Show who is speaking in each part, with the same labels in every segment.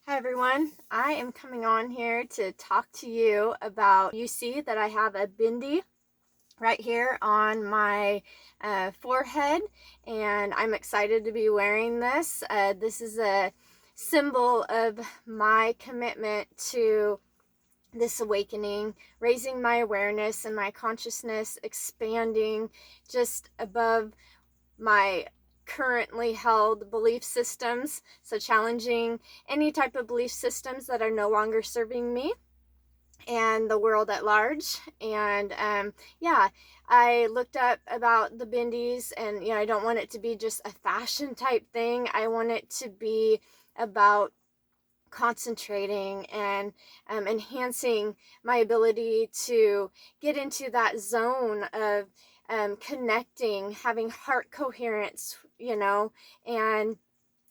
Speaker 1: Hi everyone, I am coming on here to talk to you about, you see that I have a bindi right here on my forehead, and I'm excited to be wearing this. This is a symbol of my commitment to this awakening, raising my awareness and my consciousness, expanding just above my currently held belief systems, so challenging any type of belief systems that are no longer serving me and the world at large. And yeah, I looked up about the bindis, and I don't want it to be just a fashion type thing. I want it to be about concentrating and enhancing my ability to get into that zone of connecting, having heart coherence, and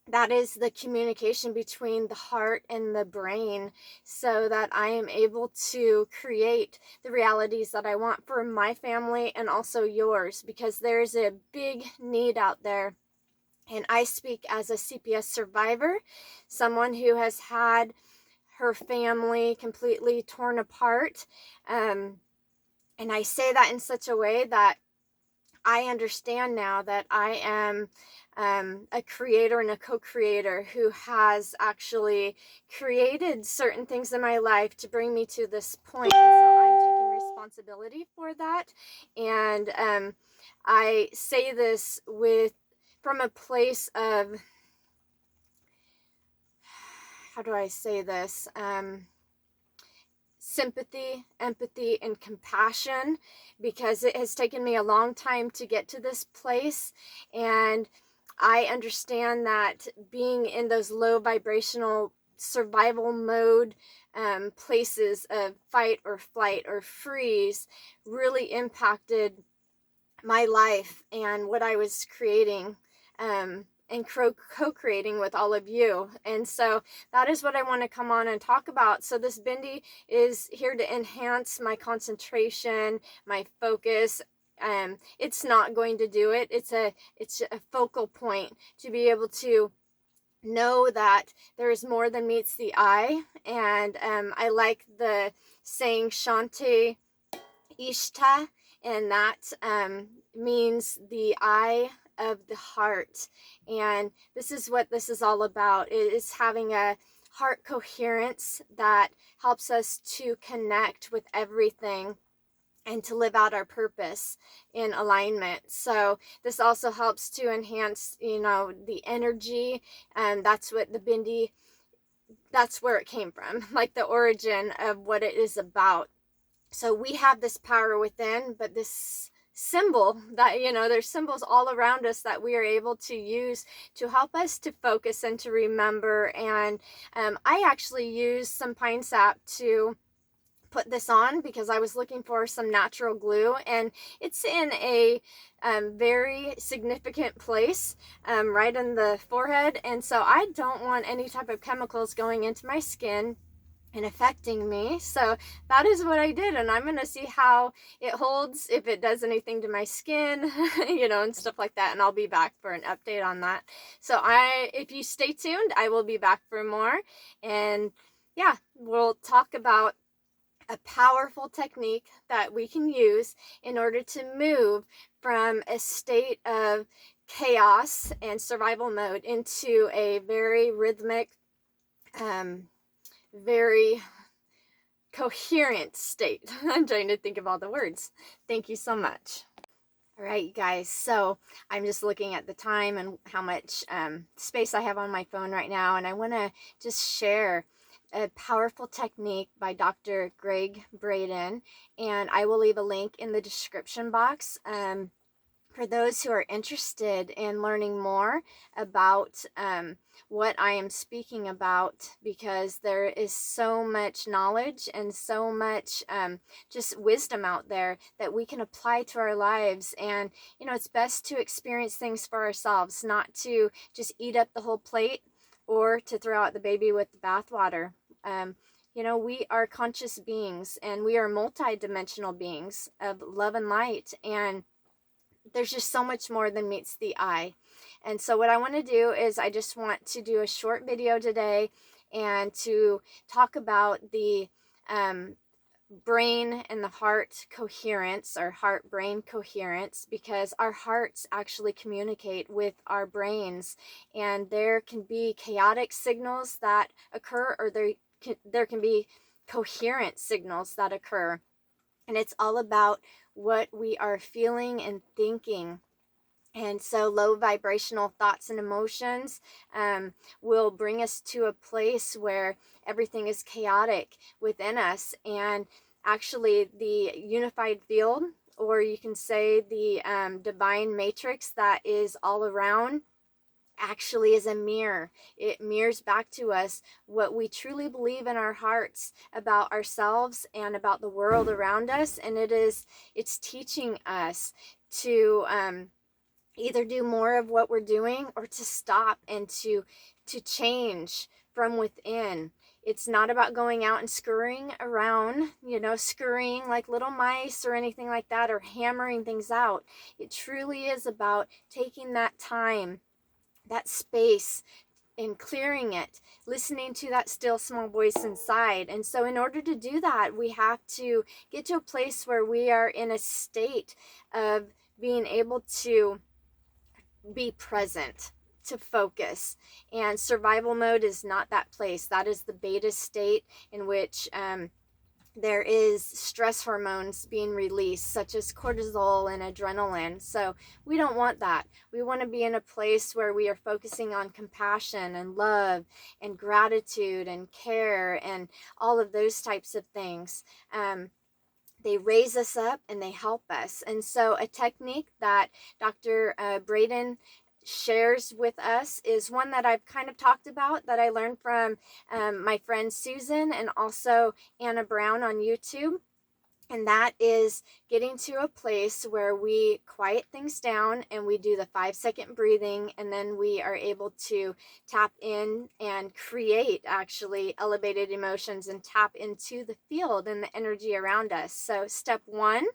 Speaker 1: that is the communication between the heart and the brain, so that I am able to create the realities that I want for my family and also yours, because there's a big need out there. And I speak as a CPS survivor, someone who has had her family completely torn apart. And I say that in such a way that I understand now that I am a creator and a co-creator who has actually created certain things in my life to bring me to this point. And so I'm taking responsibility for that. And I say this from a place of, how do I say this? Sympathy, empathy, and compassion, because it has taken me a long time to get to this place. And I understand that being in those low vibrational survival mode places of fight or flight or freeze really impacted my life and what I was creating, and co-creating with all of you. And so that is what I want to come on and talk about. So this bindi is here to enhance my concentration, my focus. It's not going to do it. It's a focal point to be able to know that there is more than meets the eye. And I like the saying Shanti Ishta, and that means the eye of the heart. And this is what this is all about. It is having a heart coherence that helps us to connect with everything and to live out our purpose in alignment. So this also helps to enhance, the energy, and that's what the bindi, that's where it came from, like the origin of what it is about. So we have this power within, but this symbol that, there's symbols all around us that we are able to use to help us to focus and to remember. And I actually used some pine sap to put this on because I was looking for some natural glue, and it's in a very significant place, right in the forehead. And so I don't want any type of chemicals going into my skin and affecting me. So that is what I did, and I'm going to see how it holds, if it does anything to my skin, and stuff like that. And I'll be back for an update on that. So if you stay tuned, I will be back for more. And yeah, we'll talk about a powerful technique that we can use in order to move from a state of chaos and survival mode into a very rhythmic, very coherent state. I'm trying to think of all the words. Thank you so much. All right, you guys, so I'm just looking at the time and how much space I have on my phone right now, and I want to just share a powerful technique by Dr. Gregg Braden, and I will leave a link in the description box for those who are interested in learning more about what I am speaking about, because there is so much knowledge and so much just wisdom out there that we can apply to our lives. And it's best to experience things for ourselves, not to just eat up the whole plate or to throw out the baby with the bathwater. We are conscious beings, and we are multi-dimensional beings of love and light, and there's just so much more than meets the eye. And so what I want to do is I just want to do a short video today and to talk about the brain and the heart coherence, or heart brain coherence, because our hearts actually communicate with our brains, and there can be chaotic signals that occur, or there can be coherent signals that occur, and it's all about what we are feeling and thinking. And so low vibrational thoughts and emotions will bring us to a place where everything is chaotic within us. And actually, the unified field, or you can say the divine matrix that is all around, actually is a mirror. It mirrors back to us what we truly believe in our hearts about ourselves and about the world around us. And it's teaching us to either do more of what we're doing, or to stop and to change from within. It's not about going out and scurrying around, scurrying like little mice or anything like that, or hammering things out. It truly is about taking that time, that space, and clearing it, listening to that still small voice inside. And so in order to do that, we have to get to a place where we are in a state of being able to be present, to focus. And survival mode is not that place. That is the beta state, in which there is stress hormones being released, such as cortisol and adrenaline. So we don't want that. We want to be in a place where we are focusing on compassion and love and gratitude and care and all of those types of things. They raise us up and they help us. And so a technique that Dr. Braden shares with us is one that I've kind of talked about, that I learned from my friend Susan and also Anna Brown on YouTube. And that is getting to a place where we quiet things down and we do the 5-second breathing, and then we are able to tap in and create actually elevated emotions and tap into the field and the energy around us. So step 1,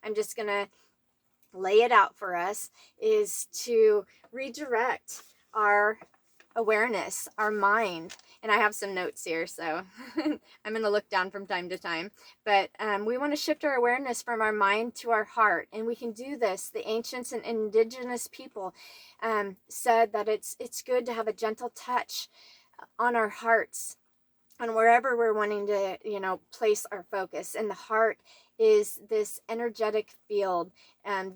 Speaker 1: I'm just going to lay it out for us, is to redirect our awareness, our mind. And I have some notes here, so I'm going to look down from time to time. But we want to shift our awareness from our mind to our heart. And we can do this. The ancients and indigenous people said that it's good to have a gentle touch on our hearts, on wherever we're wanting to, place our focus. And the heart is this energetic field,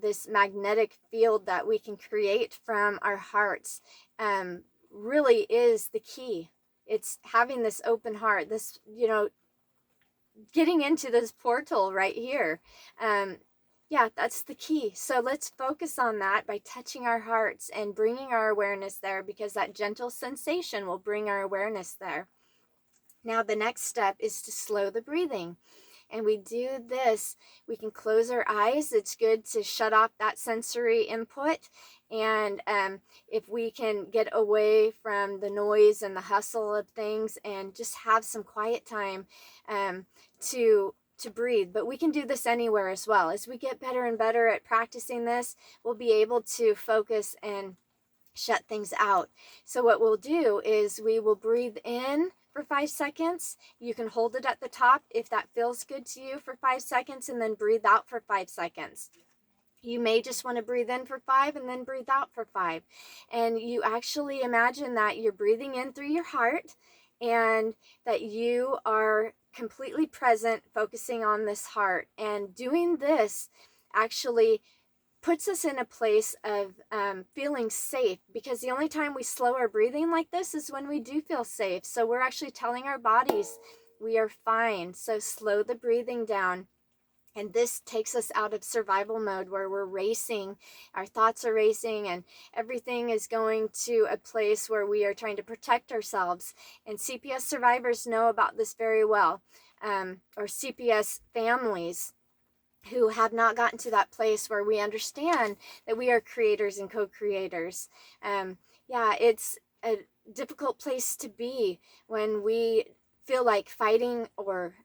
Speaker 1: this magnetic field that we can create from our hearts. Really is the key. It's having this open heart, this, getting into this portal right here. Yeah, that's the key. So let's focus on that by touching our hearts and bringing our awareness there, because that gentle sensation will bring our awareness there. Now, the next step is to slow the breathing. And we do this, we can close our eyes. It's good to shut off that sensory input. And if we can get away from the noise and the hustle of things and just have some quiet time to breathe. But we can do this anywhere as well. As we get better and better at practicing this, we'll be able to focus and shut things out. So what we'll do is we will breathe in for 5 seconds. You can hold it at the top if that feels good to you for 5 seconds, and then breathe out for 5 seconds. You may just want to breathe in for 5 and then breathe out for 5. And you actually imagine that you're breathing in through your heart and that you are completely present, focusing on this heart. And doing this actually puts us in a place of feeling safe, because the only time we slow our breathing like this is when we do feel safe. So we're actually telling our bodies we are fine. So slow the breathing down. And this takes us out of survival mode, where we're racing, our thoughts are racing, and everything is going to a place where we are trying to protect ourselves. And CPS survivors know about this very well, or CPS families who have not gotten to that place where we understand that we are creators and co-creators. Yeah, it's a difficult place to be when we feel like fighting or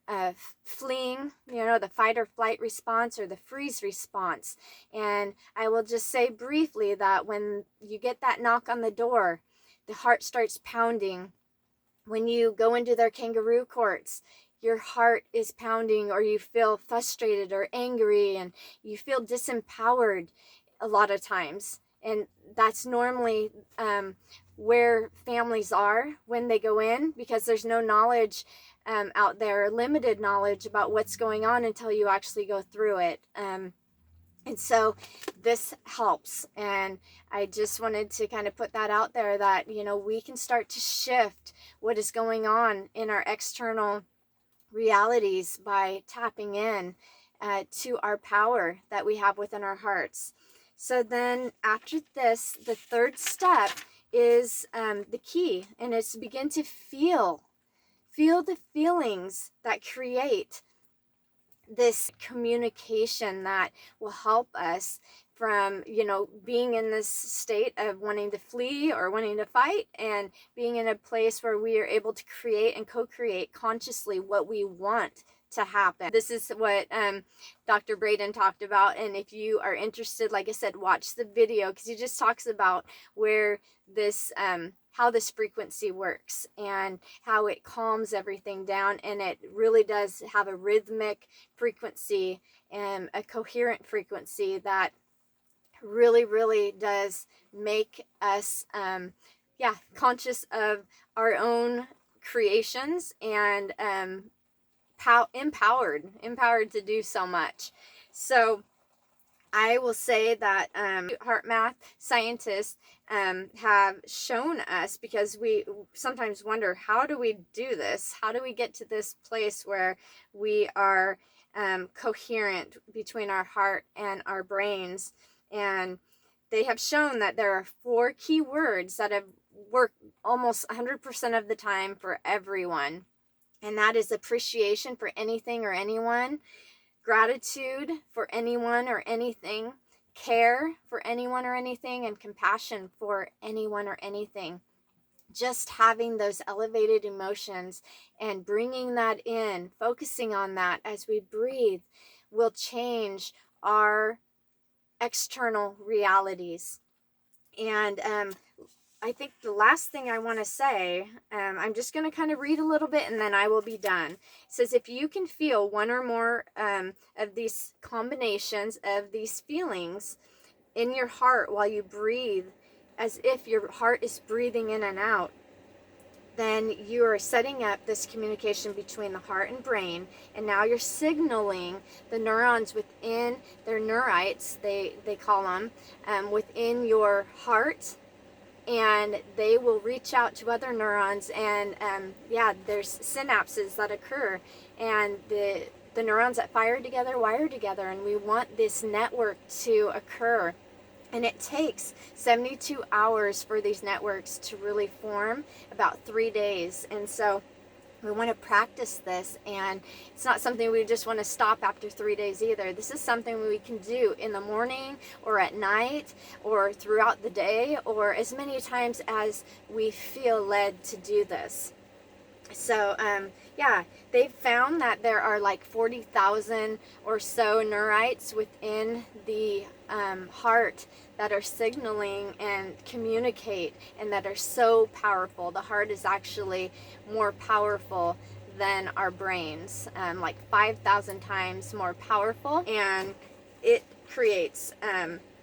Speaker 1: fleeing, the fight or flight response or the freeze response. And I will just say briefly that when you get that knock on the door, the heart starts pounding When you go into their kangaroo courts, your heart is pounding, or you feel frustrated or angry, and you feel disempowered a lot of times. And that's normally where families are when they go in, because there's no knowledge out there, limited knowledge about what's going on until you actually go through it. And so this helps. And I just wanted to kind of put that out there, that, you know, we can start to shift what is going on in our external realities by tapping in to our power that we have within our hearts. So then after this, the third step is the key, and it's to begin to feel the feelings that create this communication that will help us from, you know, being in this state of wanting to flee or wanting to fight, and being in a place where we are able to create and co-create consciously what we want to happen. This is what Dr. Braden talked about, and if you are interested, like I said, watch the video, because he just talks about where this how this frequency works and how it calms everything down, and it really does have a rhythmic frequency and a coherent frequency that really does make us conscious of our own creations, and empowered to do so much. So I will say that heart math scientists have shown us, because we sometimes wonder, how do we do this? How do we get to this place where we are coherent between our heart and our brains? And they have shown that there are 4 key words that have worked almost 100% of the time for everyone. And that is appreciation for anything or anyone, gratitude for anyone or anything, care for anyone or anything, and compassion for anyone or anything. Just having those elevated emotions and bringing that in, focusing on that as we breathe, will change our external realities. And I think the last thing I want to say, I'm just going to kind of read a little bit and then I will be done. It says, if you can feel one or more of these combinations of these feelings in your heart while you breathe, as if your heart is breathing in and out, then you are setting up this communication between the heart and brain, and now you're signaling the neurons within their neurites, they call them, within your heart, and they will reach out to other neurons, and there's synapses that occur, and the neurons that fire together wire together, and we want this network to occur. And it takes 72 hours for these networks to really form, about 3 days. And so we want to practice this, and it's not something we just want to stop after 3 days either. This is something we can do in the morning or at night or throughout the day, or as many times as we feel led to do this. So they've found that there are like 40,000 or so neurites within the heart that are signaling and communicate, and that are so powerful. The heart is actually more powerful than our brains, like 5,000 times more powerful, and it creates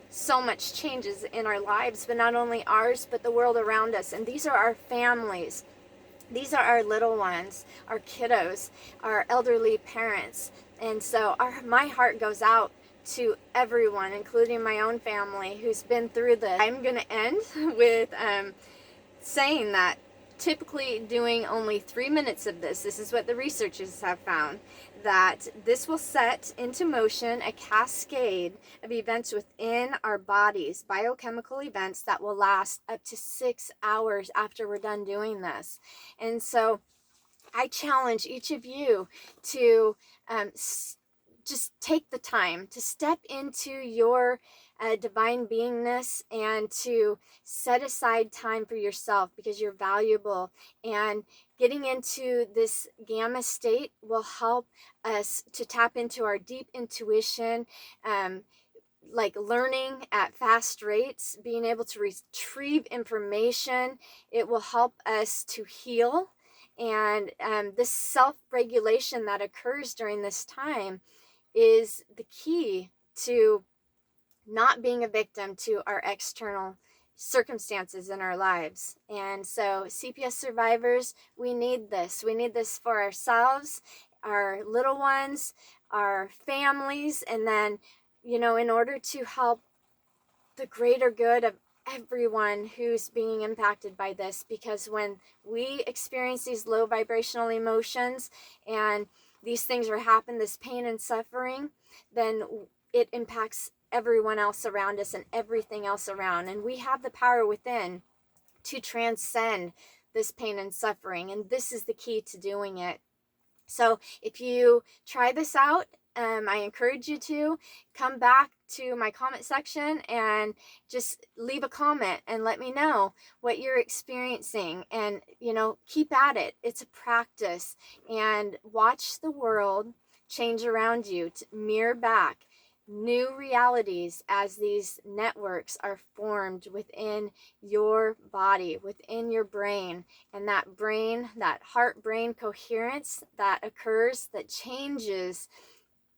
Speaker 1: so much changes in our lives, but not only ours, but the world around us. And these are our families. These are our little ones, our kiddos, our elderly parents. And so my heart goes out to everyone, including my own family, who's been through this. I'm going to end with saying that typically doing only 3 minutes of this is what the researchers have found, that this will set into motion a cascade of events within our bodies, biochemical events that will last up to 6 hours after we're done doing this. And so I challenge each of you to just take the time to step into your divine beingness, and to set aside time for yourself, because you're valuable. And getting into this gamma state will help us to tap into our deep intuition, like learning at fast rates, being able to retrieve information. It will help us to heal And this self-regulation that occurs during this time is the key to not being a victim to our external circumstances in our lives. And so CPS survivors, we need this. We need this for ourselves, our little ones, our families, and then, you know, in order to help the greater good of everyone who's being impacted by this. Because when we experience these low vibrational emotions and these things are happening, this pain and suffering, then it impacts everyone else around us and everything else around. And we have the power within to transcend this pain and suffering. And this is the key to doing it. So if you try this out, I encourage you to come back to my comment section and just leave a comment and let me know what you're experiencing. And, you know, keep at it. It's a practice. And watch the world change around you to mirror back new realities as these networks are formed within your body, within your brain. And that brain, that heart-brain coherence that occurs, that changes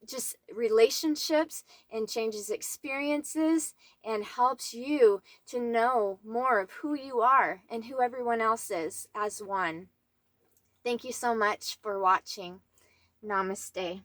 Speaker 1: just relationships and changes experiences and helps you to know more of who you are and who everyone else is as one. Thank you so much for watching. Namaste.